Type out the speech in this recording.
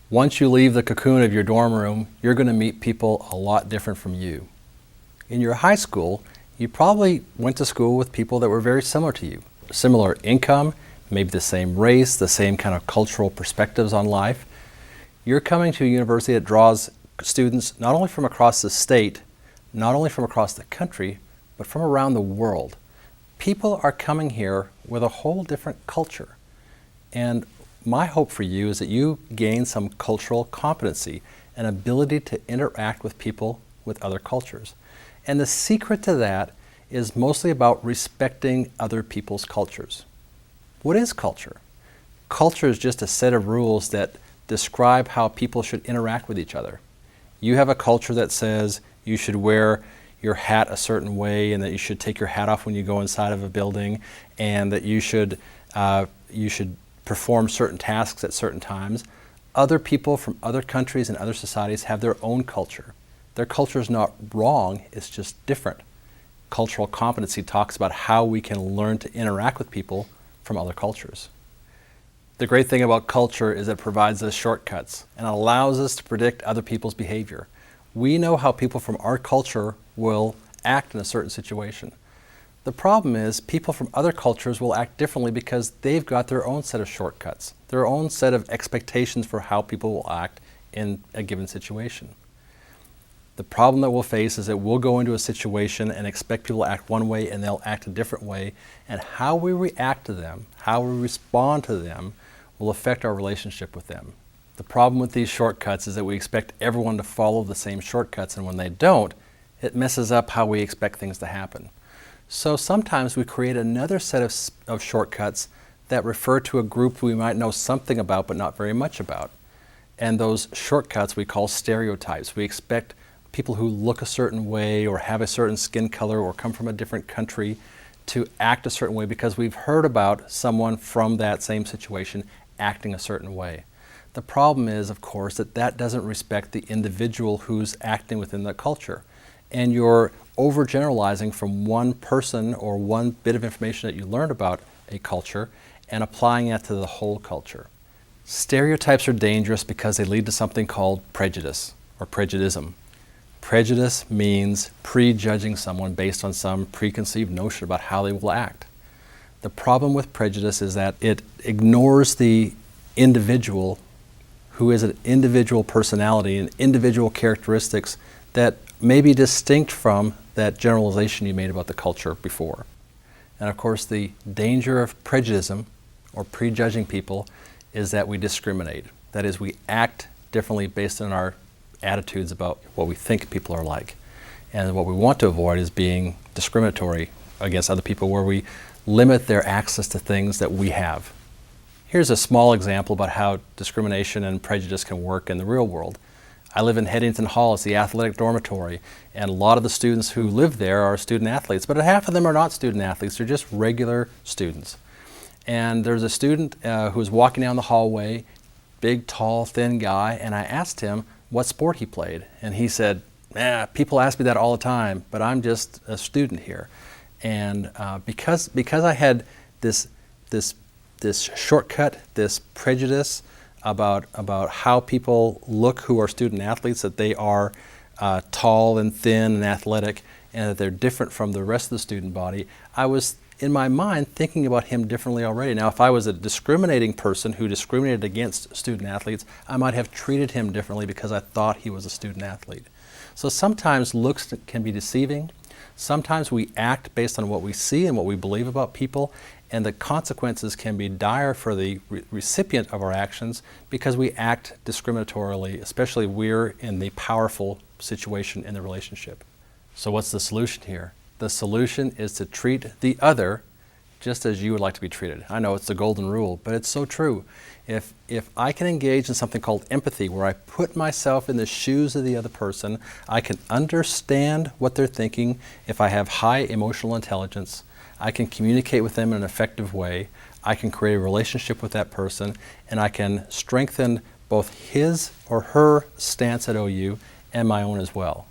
Once you leave the cocoon of your dorm room, you're going to meet people a lot different from you. In your high school, you probably went to school with people that were very similar to you. Similar income, maybe the same race, the same kind of cultural perspectives on life. You're coming to a university that draws students not only from across the state, not only from across the country, but from around the world. People are coming here with a whole different culture. And my hope for you is that you gain some cultural competency, an ability to interact with people with other cultures. And the secret to that is mostly about respecting other people's cultures. What is culture? Culture is just a set of rules that describe how people should interact with each other. You have a culture that says you should wear your hat a certain way, and that you should take your hat off when you go inside of a building, and that you should perform certain tasks at certain times. Other people from other countries and other societies have their own culture. Their culture is not wrong, it's just different. Cultural competency talks about how we can learn to interact with people from other cultures. The great thing about culture is it provides us shortcuts and allows us to predict other people's behavior. We know how people from our culture will act in a certain situation. The problem is people from other cultures will act differently because they've got their own set of shortcuts, their own set of expectations for how people will act in a given situation. The problem that we'll face is that we'll go into a situation and expect people to act one way and they'll act a different way, and how we react to them, how we respond to them, will affect our relationship with them. The problem with these shortcuts is that we expect everyone to follow the same shortcuts, and when they don't, it messes up how we expect things to happen. So sometimes we create another set of shortcuts that refer to a group we might know something about but not very much about. And those shortcuts we call stereotypes. We expect people who look a certain way or have a certain skin color or come from a different country to act a certain way because we've heard about someone from that same situation acting a certain way. The problem is, of course, that that doesn't respect the individual who's acting within the culture. And you're overgeneralizing from one person or one bit of information that you learned about a culture and applying it to the whole culture. Stereotypes are dangerous because they lead to something called prejudice or prejudicism. Prejudice means prejudging someone based on some preconceived notion about how they will act. The problem with prejudice is that it ignores the individual who is an individual personality and individual characteristics that may be distinct from that generalization you made about the culture before. And of course, the danger of prejudicism or prejudging people is that we discriminate. That is, we act differently based on our attitudes about what we think people are like. And what we want to avoid is being discriminatory against other people where we limit their access to things that we have. Here's a small example about how discrimination and prejudice can work in the real world. I live in Headington Hall, it's the athletic dormitory, and a lot of the students who live there are student athletes, but half of them are not student athletes, they're just regular students. And there's a student who was walking down the hallway, big, tall, thin guy, and I asked him what sport he played. And he said, people ask me that all the time, but I'm just a student here. And because I had this shortcut, this prejudice about how people look who are student athletes, that they are tall and thin and athletic, and that they're different from the rest of the student body, I was, in my mind, thinking about him differently already. Now, if I was a discriminating person who discriminated against student athletes, I might have treated him differently because I thought he was a student athlete. So sometimes looks can be deceiving. Sometimes we act based on what we see and what we believe about people, and the consequences can be dire for the recipient of our actions because we act discriminatorily, especially if we're in the powerful situation in the relationship. So what's the solution here? The solution is to treat the other just as you would like to be treated. I know it's the golden rule, but it's so true. If I can engage in something called empathy, where I put myself in the shoes of the other person, I can understand what they're thinking. If I have high emotional intelligence, I can communicate with them in an effective way. I can create a relationship with that person, and I can strengthen both his or her stance at OU and my own as well.